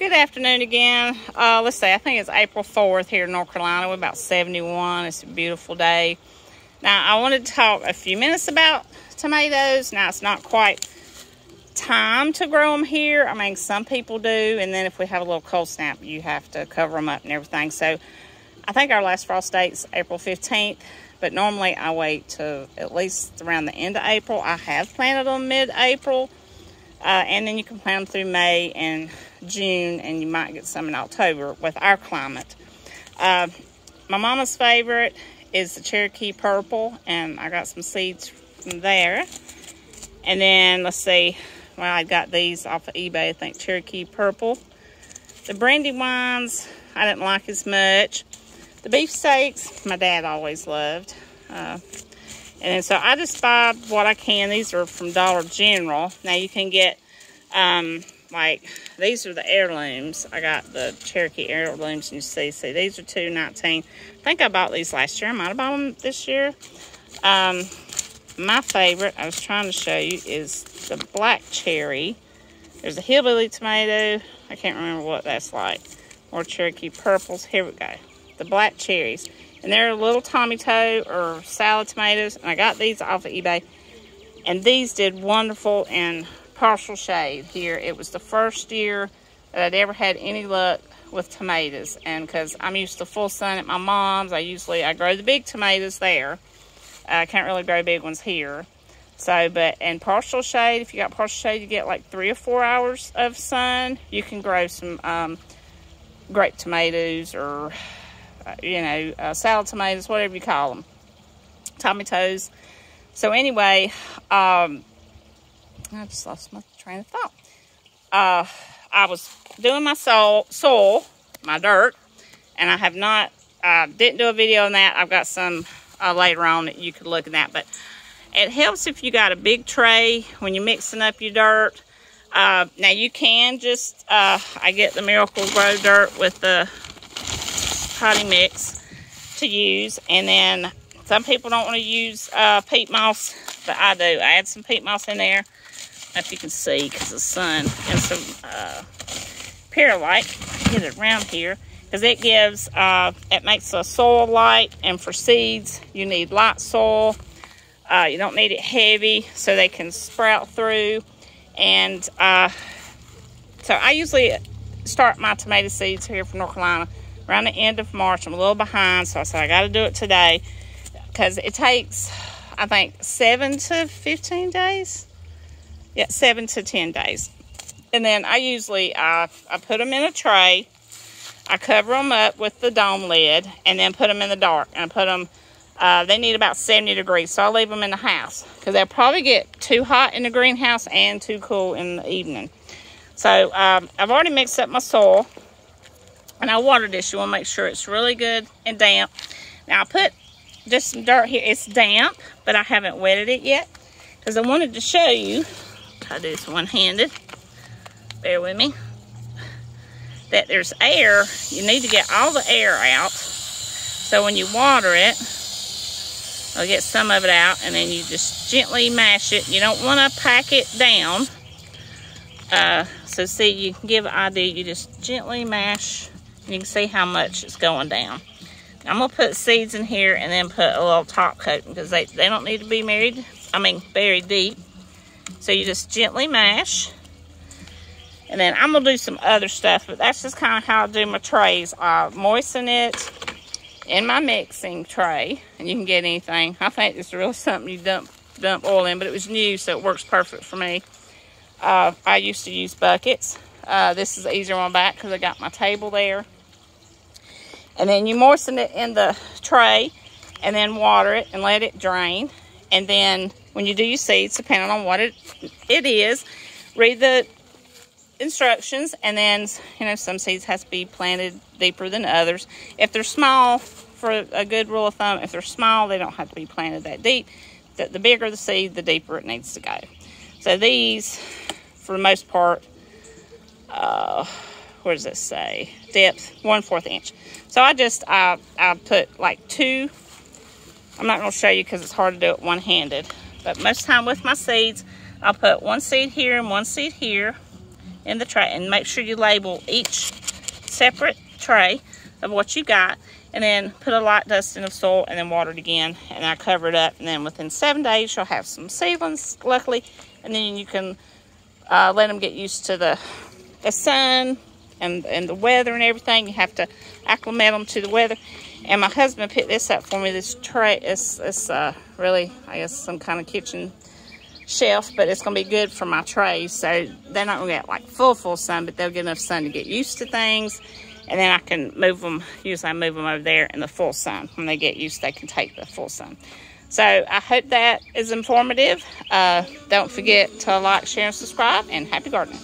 Good afternoon again. Let's see, I think it's April 4th here in North Carolina. We're about 71. It's a beautiful day. Now, I wanted to talk a few minutes about tomatoes. Now, it's not quite time to grow them here. I mean, some people do, and then if we have a little cold snap, you have to cover them up and everything. So, I think our last frost date's April 15th, but normally I wait to at least around the end of April. I have planted them mid-April. And then you can plant them through May and June, and you might get some in October with our climate. My mama's favorite is the Cherokee Purple, and I got some seeds from there. And then, let's see, well, I got these off of eBay, I think, Cherokee Purple. The Brandywines, I didn't like as much. The beefsteaks, my dad always loved. And then, so I just buy what I can. These are from Dollar General. Now, you can get, like, these are the heirlooms. I got the Cherokee heirlooms, and you see, these are $2.19. I think I bought these last year. I might have bought them this year. My favorite, I was trying to show you, is the black cherry. There's a hillbilly tomato. I can't remember what that's like. More Cherokee purples. Here we go. The black cherries. And they're little Tommy Toe or salad tomatoes. And I got these off of eBay. And these did wonderful in partial shade here. It was the first year that I'd ever had any luck with tomatoes. And because I'm used to full sun at my mom's, I grow the big tomatoes there. I can't really grow big ones here. So, but in partial shade, if you got partial shade, you get like 3 or 4 hours of sun. You can grow some grape tomatoes or salad tomatoes, whatever you call them, Tommy Toes. So anyway, I just lost my train of thought. I was doing my soil, my dirt, and I have not, didn't do a video on that. I've got some later on that you could look at that, but it helps if you got a big tray when you're mixing up your dirt. Now you can just, I get the Miracle-Gro dirt with the potting mix to use, and then some people don't want to use peat moss, but I do. I add some peat moss in there. I don't know if you can see because of the sun, and some perlite. Get it around here because it gives it makes the soil light, and for seeds you need light soil. You don't need it heavy so they can sprout through. And so I usually start my tomato seeds here from North Carolina around the end of March. I'm a little behind, so I said I got to do it today because it takes, I think, 7 to 15 days. Yeah, 7 to 10 days. And then I usually, I put them in a tray. I cover them up with the dome lid and then put them in the dark. And I put them, they need about 70 degrees, so I leave them in the house because they'll probably get too hot in the greenhouse and too cool in the evening. So I've already mixed up my soil. And I watered this. You want to make sure it's really good and damp. Now, I put just some dirt here. It's damp, but I haven't wetted it yet. Because I wanted to show you, I'll do this one-handed. Bear with me. That there's air. You need to get all the air out. So when you water it, I'll get some of it out. And then you just gently mash it. You don't want to pack it down. So see, you can give an idea. You just gently mash. You can see how much it's going down. I'm going to put seeds in here and then put a little top coat because they don't need to be buried deep. So you just gently mash. And then I'm going to do some other stuff, but that's just kind of how I do my trays. I moisten it in my mixing tray, and you can get anything. I think it's really something you dump oil in, but it was new, so it works perfect for me. I used to use buckets. This is easier on my back because I got my table there. And then you moisten it in the tray and then water it and let it drain. And then when you do your seeds, depending on what it is, read the instructions. And then, some seeds has to be planted deeper than others. If they're small, for a good rule of thumb, if they're small, they don't have to be planted that deep. The bigger the seed, the deeper it needs to go. So these, for the most part, what does it say? Depth, 1/4 inch. So I put like 2. I'm not going to show you because it's hard to do it one-handed. But most of the time with my seeds, I'll put one seed here and one seed here. in the tray. And make sure you label each separate tray of what you got, and then put a light dusting of soil and then water it again, and I cover it up, and then within 7 days you'll have some seedlings, luckily, and then you can let them get used to the sun and the weather and everything. You have to acclimate them to the weather. And my husband picked this up for me. This tray is really, I guess, some kind of kitchen shelf, but it's going to be good for my trays. So they're not going to get like full sun, but they'll get enough sun to get used to things. And then I can move them. Usually I move them over there in the full sun. When they get used, they can take the full sun. So I hope that is informative. Don't forget to like, share, and subscribe, and happy gardening.